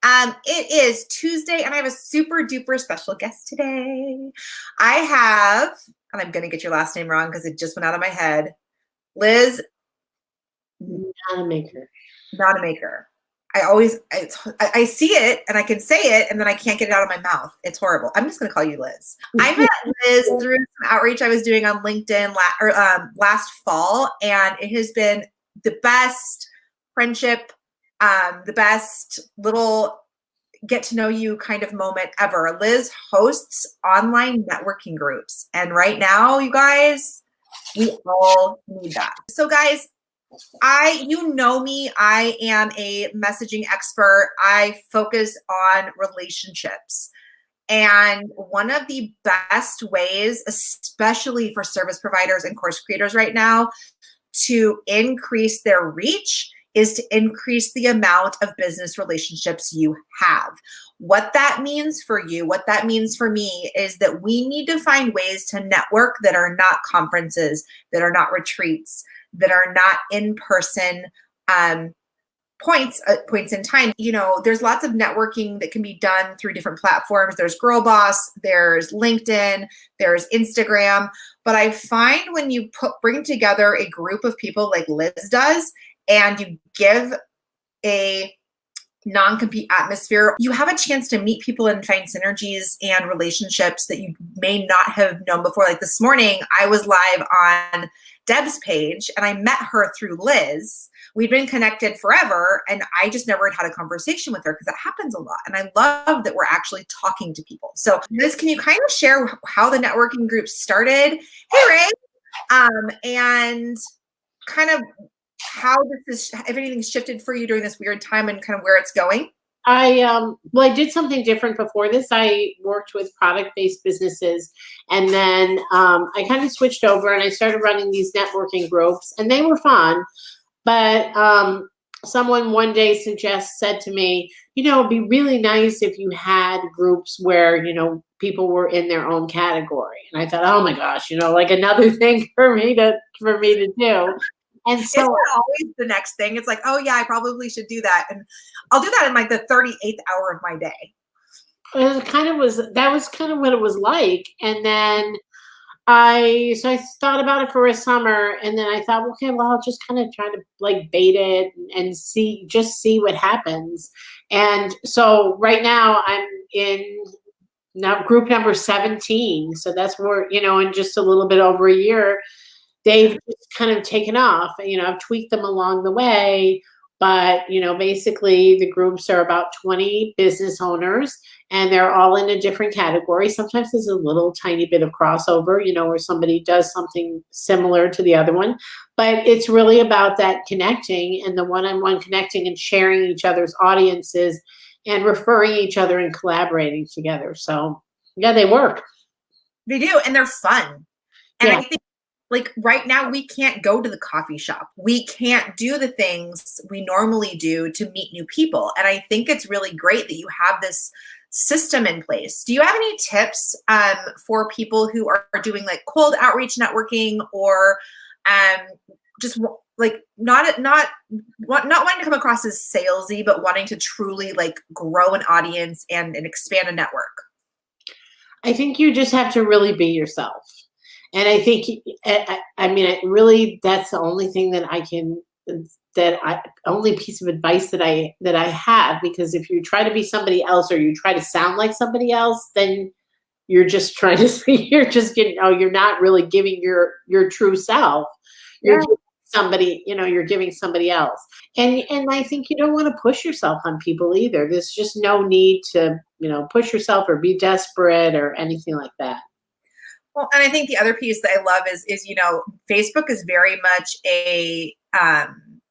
It is Tuesday, and I have a super duper special guest today. I have, and I'm going to get your last name wrong because it just went out of my head, Liz Nonnemacher. Nonnemacher. I see it and I can say it and then I can't get it out of my mouth. It's horrible. I'm just going to call you Liz. I met Liz through some outreach I was doing on LinkedIn last fall, and it has been the best friendship, the best little get to know you kind of moment ever. Liz hosts online networking groups, and right now, you guys, we all need that. So guys, you know me, I am a messaging expert. I focus on relationships. And one of the best ways, especially for service providers and course creators right now, to increase their reach is to increase the amount of business relationships you have. What that means for you, what that means for me, is that we need to find ways to network that are not conferences, that are not retreats, that are not in-person points in time. You know, there's lots of networking that can be done through different platforms. There's Girl Boss, there's LinkedIn, there's Instagram. But I find when you bring together a group of people like Liz does, and you give a non-compete atmosphere, you have a chance to meet people and find synergies and relationships that you may not have known before. Like this morning, I was live on Deb's page and I met her through Liz. We'd been connected forever and I just never had a conversation with her because that happens a lot. And I love that we're actually talking to people. So Liz, can you kind of share how the networking group started? Hey, Ray. And kind of how if anything's shifted for you during this weird time and kind of where it's going? I did something different before this. I worked with product-based businesses, and then I kind of switched over and I started running these networking groups, and they were fun. But someone one day said to me, you know, it'd be really nice if you had groups where, you know, people were in their own category. And I thought, oh my gosh, you know, like another thing for me to do. And so isn't it always the next thing? It's like, oh yeah, I probably should do that. And I'll do that in like the 38th hour of my day. That was kind of what it was like. And then I thought about it for a summer, and then I thought, okay, well, I'll just kind of try to like bait it and see what happens. And so right now I'm in group number 17. So that's where, you know, in just a little bit over a year, they've just kind of taken off. You know, I've tweaked them along the way, but, you know, basically the groups are about 20 business owners, and they're all in a different category. Sometimes there's a little tiny bit of crossover, you know, where somebody does something similar to the other one, but it's really about that connecting and the one-on-one connecting and sharing each other's audiences and referring each other and collaborating together. So yeah, they work. They do, and they're fun. And yeah. I think, like right now, we can't go to the coffee shop. We can't do the things we normally do to meet new people. And I think it's really great that you have this system in place. Do you have any tips for people who are doing like cold outreach networking, or just like not wanting to come across as salesy, but wanting to truly like grow an audience and expand a network? I think you just have to really be yourself. And I think, I mean, really, that's the only thing that only piece of advice that I have, because if you try to be somebody else, or you try to sound like somebody else, then you're just trying to, you're not really giving your true self. You're giving somebody, you know, you're giving somebody else. And I think you don't want to push yourself on people either. There's just no need to, you know, push yourself or be desperate or anything like that. Well, and I think the other piece that I love is, you know, Facebook is very much a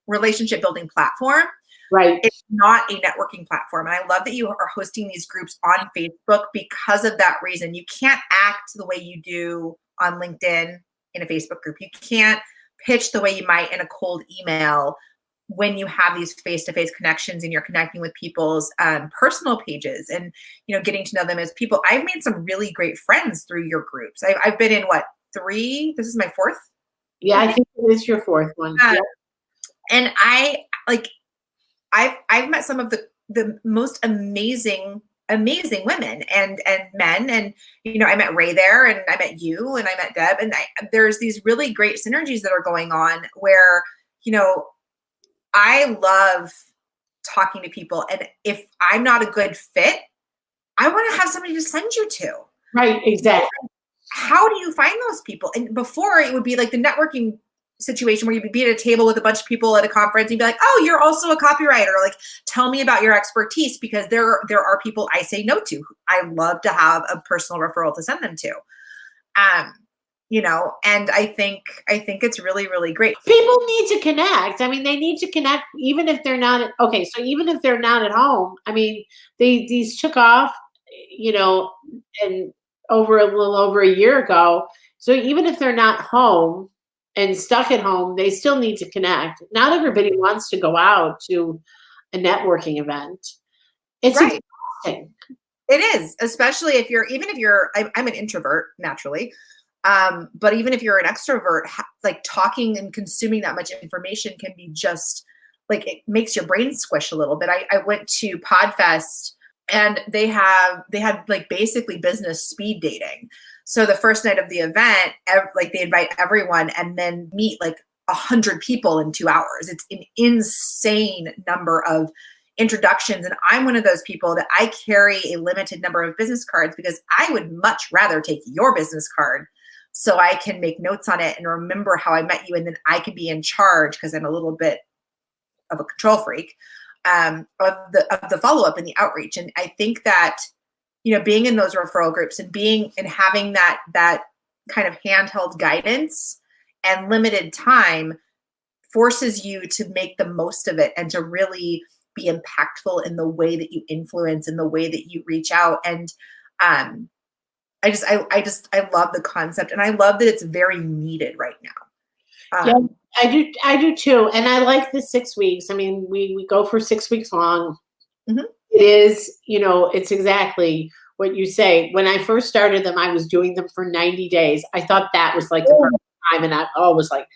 relationship building platform. Right. It's not a networking platform. And I love that you are hosting these groups on Facebook because of that reason. You can't act the way you do on LinkedIn in a Facebook group. You can't pitch the way you might in a cold email when you have these face-to-face connections and you're connecting with people's personal pages and, you know, getting to know them as people. I've made some really great friends through your groups. I've been in what, 3? This is my 4th. Yeah, I think it is your 4th one. And I've met some of the the most amazing women and men. And, you know, I met Ray there, and I met you, and I met Deb, and there's these really great synergies that are going on where, you know, I love talking to people. And if I'm not a good fit, I want to have somebody to send you to. Right, exactly. How do you find those people? And before, it would be like the networking situation where you'd be at a table with a bunch of people at a conference, and you'd be like, oh, you're also a copywriter. Like, tell me about your expertise, because there are people I say no to. I love to have a personal referral to send them to. You know, and I think it's really, really great. People need to connect. I mean, they need to connect even if they're not okay. So even if they're not at home, I mean, these took off, you know, and a little over a year ago. So even if they're not home and stuck at home, they still need to connect. Not everybody wants to go out to a networking event. It's right. exhausting. It is, especially if you're, even if you're, I'm an introvert naturally. But even if you're an extrovert, like talking and consuming that much information can be just like, it makes your brain squish a little bit. I went to Podfest, and they had like basically business speed dating. So the first night of the event, like they invite everyone and then meet like 100 people in 2 hours. It's an insane number of introductions. And I'm one of those people that I carry a limited number of business cards, because I would much rather take your business card so I can make notes on it and remember how I met you. And then I can be in charge, because I'm a little bit of a control freak, of the follow-up and the outreach. And I think that, you know, being in those referral groups and having that kind of handheld guidance and limited time forces you to make the most of it, and to really be impactful in the way that you influence and the way that you reach out. And I love the concept, and I love that it's very needed right now. Yeah, I do too. And I like the 6 weeks. I mean, we go for 6 weeks long. Mm-hmm. It is, you know, it's exactly what you say. When I first started them, I was doing them for 90 days. I thought that was like the perfect time. And I was like,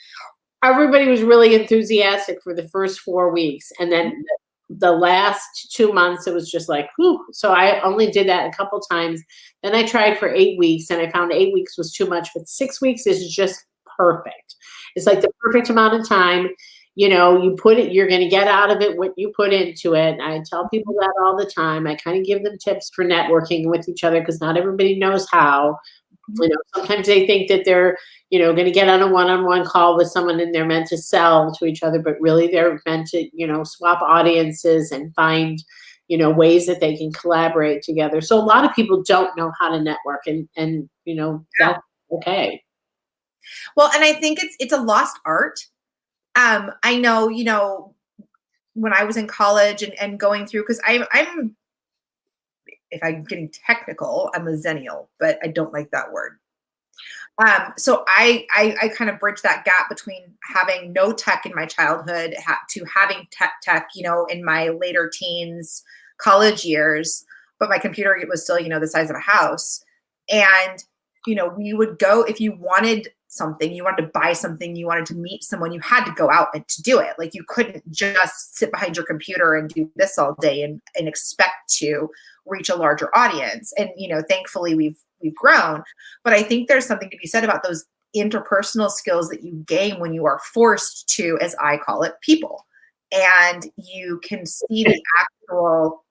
everybody was really enthusiastic for the first 4 weeks. And then the last 2 months, it was just like, whew. So I only did that a couple times. Then I tried for 8 weeks, and I found 8 weeks was too much, but 6 weeks is just perfect. It's like the perfect amount of time. You know, you're going to get out of it what you put into it. I tell people that all the time. I kind of give them tips for networking with each other, because not everybody knows how. You know, sometimes they think that they're, you know, going to get on a one-on-one call with someone and they're meant to sell to each other, but really they're meant to, you know, swap audiences and find, you know, ways that they can collaborate together. So a lot of people don't know how to network, and you know, that's okay. Well, and I think it's a lost art. I know, you know, when I was in college and going through, because I'm, if I'm getting technical, I'm a Zennial, but I don't like that word. So I kind of bridge that gap between having no tech in my childhood to having tech, you know, in my later teens, college years, but my computer was still, you know, the size of a house. And, you know, we would go, if you wanted something, you wanted to buy something, you wanted to meet someone, you had to go out and to do it. Like, you couldn't just sit behind your computer and do this all day and expect to reach a larger audience. And, you know, thankfully we've grown, but I think there's something to be said about those interpersonal skills that you gain when you are forced to, as I call it, people. And you can see the actual,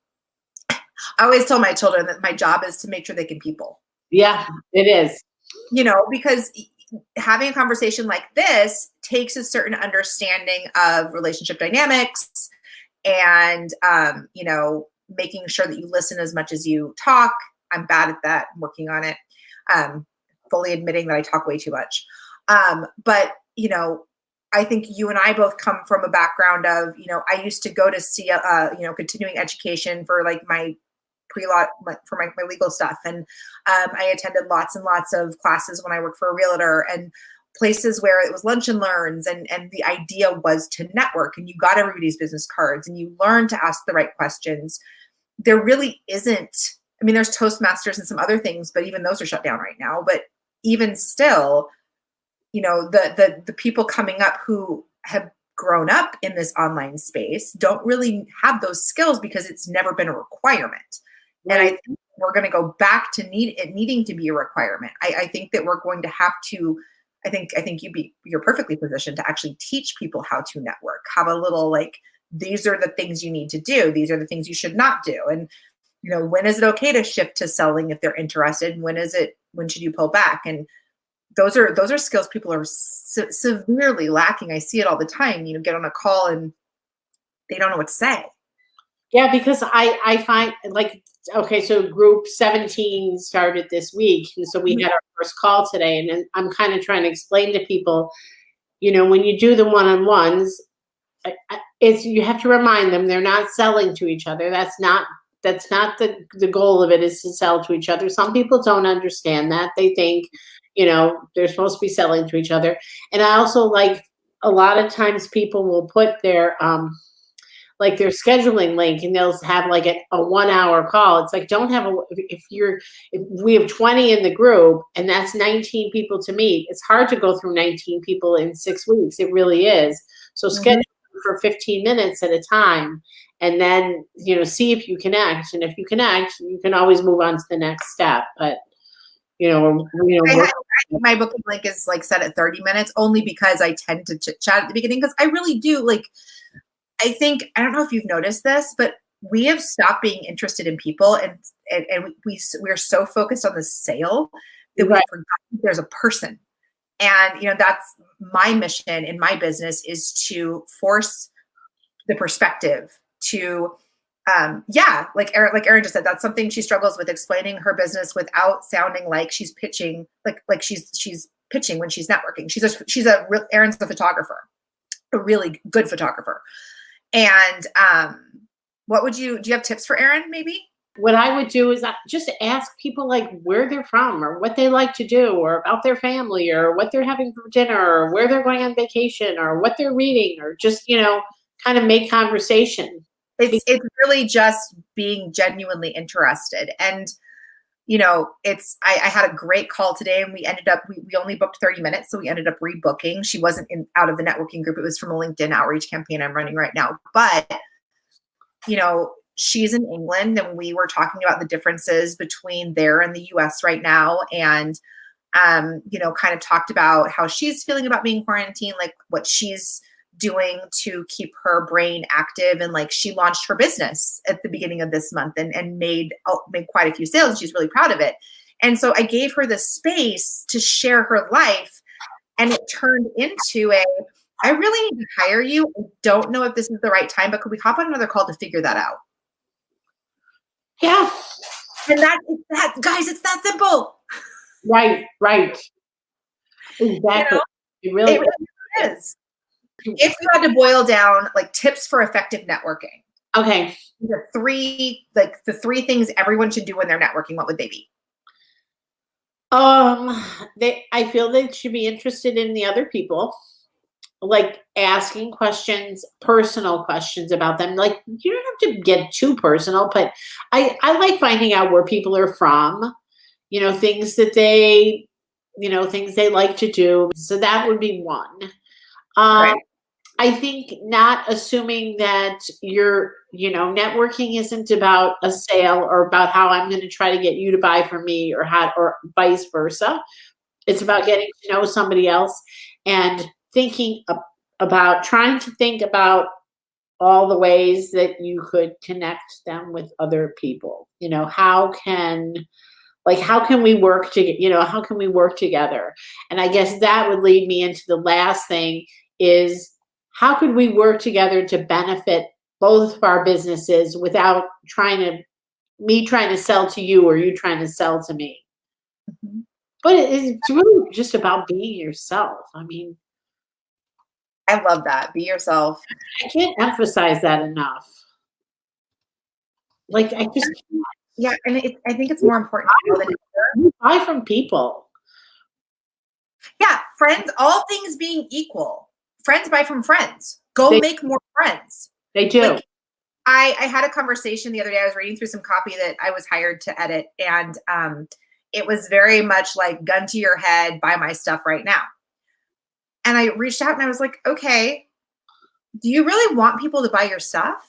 I always tell my children that my job is to make sure they can people. Yeah, it is. You know, because having a conversation like this takes a certain understanding of relationship dynamics and, you know, making sure that you listen as much as you talk. I'm bad at that. I'm working on it. Fully admitting that I talk way too much. But, you know, I think you and I both come from a background of, you know, I used to go to see, you know, continuing education for like my pre-law, for my legal stuff. And I attended lots and lots of classes when I worked for a realtor, and places where it was lunch and learns. And the idea was to network, and you got everybody's business cards and you learn to ask the right questions. There really isn't, I mean, there's Toastmasters and some other things, but even those are shut down right now. But even still, you know, the people coming up who have grown up in this online space don't really have those skills because it's never been a requirement. And I think we're going to go back to it needing to be a requirement. I think that we're going to have to, I think you're perfectly positioned to actually teach people how to network, have a little like, these are the things you need to do. These are the things you should not do. And, when is it okay to shift to selling if they're interested? And when should you pull back? And those are skills people are severely lacking. I see it all the time, get on a call and they don't know what to say. Yeah, because I find like, okay, so group 17 started this week. And so we had our first call today, and then I'm kind of trying to explain to people, when you do the one-on-ones, you have to remind them they're not selling to each other. That's not the goal of it, is to sell to each other. Some people don't understand that. They think, they're supposed to be selling to each other. And I also like, a lot of times people will put their their scheduling link, and they'll have like a 1 hour call. It's like, if we have 20 in the group and that's 19 people to meet, it's hard to go through 19 people in 6 weeks. It really is. So schedule for 15 minutes at a time, and then, see if you connect. And if you connect, you can always move on to the next step. But, my booking link is like set at 30 minutes only because I tend to chit chat at the beginning, because I really do I don't know if you've noticed this, but we have stopped being interested in people, and we're so focused on the sale that we forgot there's a person. And, that's my mission in my business, is to force the perspective to, like Erin just said, that's something she struggles with, explaining her business without sounding like she's pitching, like she's pitching when she's networking. Erin's a photographer, a really good photographer. And do you have tips for Erin maybe? What I would do is just ask people like where they're from, or what they like to do, or about their family, or what they're having for dinner, or where they're going on vacation, or what they're reading, or just, kind of make conversation. It's really just being genuinely interested. And, I had a great call today, and we ended up, we only booked 30 minutes. So we ended up rebooking. She wasn't out of the networking group. It was from a LinkedIn outreach campaign I'm running right now. But, she's in England, and we were talking about the differences between there and the US right now. And, kind of talked about how she's feeling about being quarantined, like what she's doing to keep her brain active. And like, she launched her business at the beginning of this month and made quite a few sales. She's really proud of it. And so I gave her the space to share her life, and it turned into I really need to hire you. I don't know if this is the right time, but could we hop on another call to figure that out? Yeah. And guys, it's that simple. Right. Exactly. It really is. If you had to boil down like tips for effective networking, okay, the three things everyone should do when they're networking, what would they be? I feel they should be interested in the other people, like asking questions, personal questions about them. Like, you don't have to get too personal, but I like finding out where people are from, things that things they like to do. So that would be one. Right. I think not assuming that networking isn't about a sale, or about how I'm going to try to get you to buy from me, or vice versa. It's about getting to know somebody else, and trying to think about all the ways that you could connect them with other people. How can we work how can we work together? And I guess that would lead me into the last thing, is how could we work together to benefit both of our businesses without me trying to sell to you, or you trying to sell to me? Mm-hmm. But it's really just about being yourself. I mean, I love that. Be yourself. I can't emphasize that enough. Like, I just can't. Yeah, and I think it's more important to buy from people. Yeah, friends, all things being equal. Friends buy from friends. Make more friends. They do. Like, I had a conversation the other day. I was reading through some copy that I was hired to edit, and it was very much like, gun to your head, buy my stuff right now. And I reached out and I was like, okay, do you really want people to buy your stuff?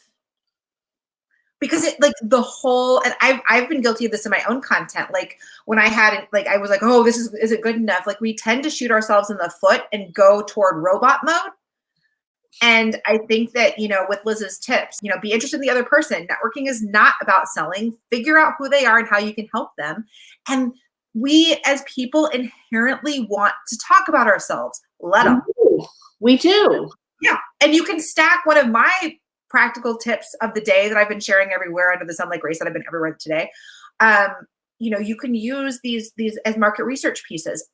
Because it like the whole, and I've been guilty of this in my own content. Like when I had it, like I was like, oh, this is it good enough? Like we tend to shoot ourselves in the foot and go toward robot mode. And I think that, you know, with Liz's tips, you know, be interested in the other person. Networking is not about selling. Figure out who they are and how you can help them. And we as people inherently want to talk about ourselves. Let them. We do. Yeah. And you can stack one of my practical tips of the day that I've been sharing everywhere under the sun, like Grace said, I've been everywhere today. You know, you can use these as market research pieces.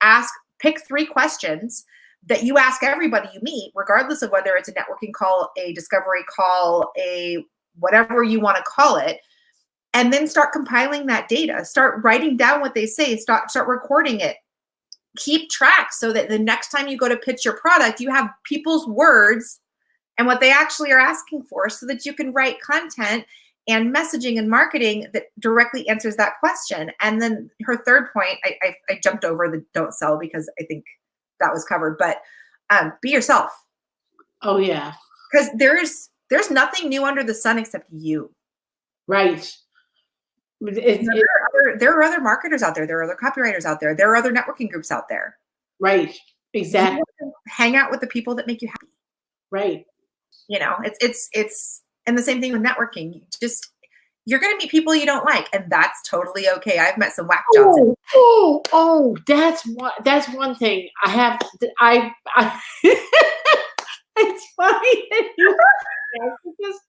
Pick 3 questions that you ask everybody you meet, regardless of whether it's a networking call, a discovery call, a whatever you want to call it, and then start compiling that data. Start writing down what they say. Start recording it. Keep track so that the next time you go to pitch your product, you have people's words and what they actually are asking for, so that you can write content and messaging and marketing that directly answers that question. And then her third point, I jumped over the don't sell because I think that was covered, but be yourself. Oh yeah. Because there's nothing new under the sun except you. Right. There are other marketers out there. There are other copywriters out there. There are other networking groups out there. Right. Exactly. Hang out with the people that make you happy. Right. You know, it's and the same thing with networking. You're going to meet people you don't like, and that's totally okay. I've met some whack jobs. That's one thing I have. It's funny that you because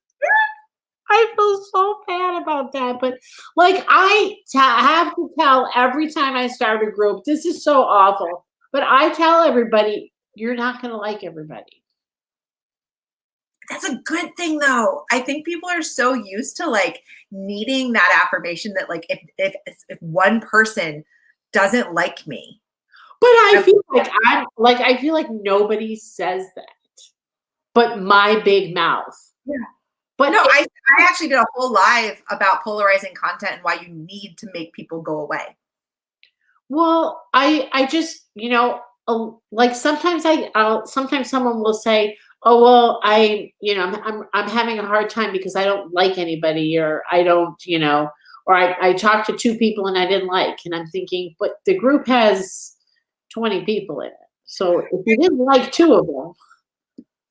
I feel so bad about that. But like I have to tell every time I start a group, this is so awful. But I tell everybody, you're not going to like everybody. That's a good thing though. I think people are so used to like needing that affirmation that like if one person doesn't like me. But I feel like nobody says that. But my big mouth. Yeah. But no, I actually did a whole live about polarizing content and why you need to make people go away. Well, I just, you know, like sometimes sometimes someone will say, oh, well, I'm having a hard time because I don't like anybody, or I don't, you know, or I talked to 2 people and I didn't like, and I'm thinking, but the group has 20 people in it. So if you didn't like 2 of them,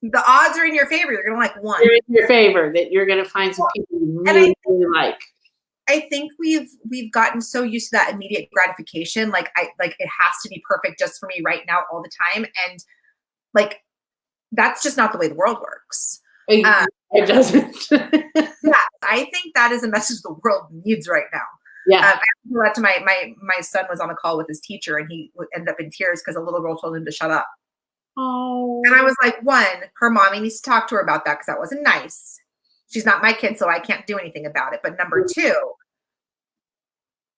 the odds are in your favor. You're going to like 1. They're in your favor that you're going to find some people you really like. I think we've gotten so used to that immediate gratification. Like it has to be perfect just for me right now all the time. And like, that's just not the way the world works. It doesn't. Yeah, I think that is a message the world needs right now. Yeah. I told that to my son was on a call with his teacher, and he ended up in tears because a little girl told him to shut up. Oh. And I was like, 1, her mommy needs to talk to her about that because that wasn't nice. She's not my kid, so I can't do anything about it. But number 2,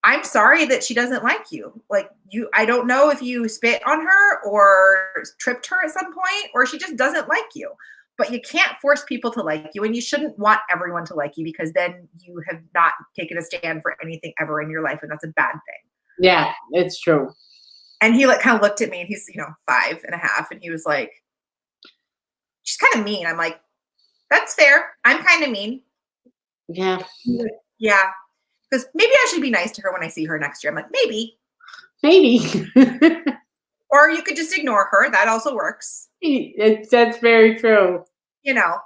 I'm sorry that she doesn't like you. Like I don't know if you spit on her or tripped her at some point, or she just doesn't like you. But you can't force people to like you, and you shouldn't want everyone to like you, because then you have not taken a stand for anything ever in your life, and that's a bad thing. Yeah, it's true. And he like kind of looked at me, and he's 5.5, and he was like, she's kind of mean. I'm like, that's fair. I'm kind of mean. Yeah. Yeah. Because maybe I should be nice to her when I see her next year. I'm like, maybe. Or you could just ignore her. That also works. That's very true. You know,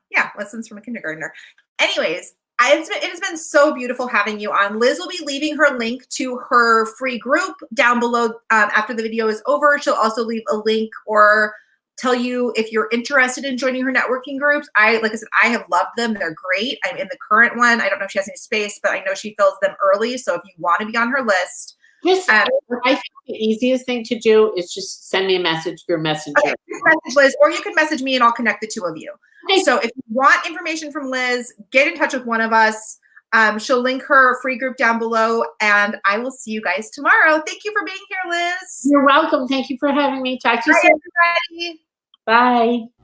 yeah, lessons from a kindergartner. Anyways, it has been so beautiful having you on. Liz will be leaving her link to her free group down below after the video is over. She'll also leave a link or tell you if you're interested in joining her networking groups. Like I said, I have loved them. They're great. I'm in the current one. I don't know if she has any space, but I know she fills them early. So if you want to be on her list. I think the easiest thing to do is just send me a message through Messenger. Okay, message Liz, or you can message me and I'll connect the 2 of you. Okay. So if you want information from Liz, get in touch with one of us. She'll link her free group down below, and I will see you guys tomorrow. Thank you for being here, Liz. You're welcome. Thank you for having me. Talk to you soon. Bye, everybody. Bye.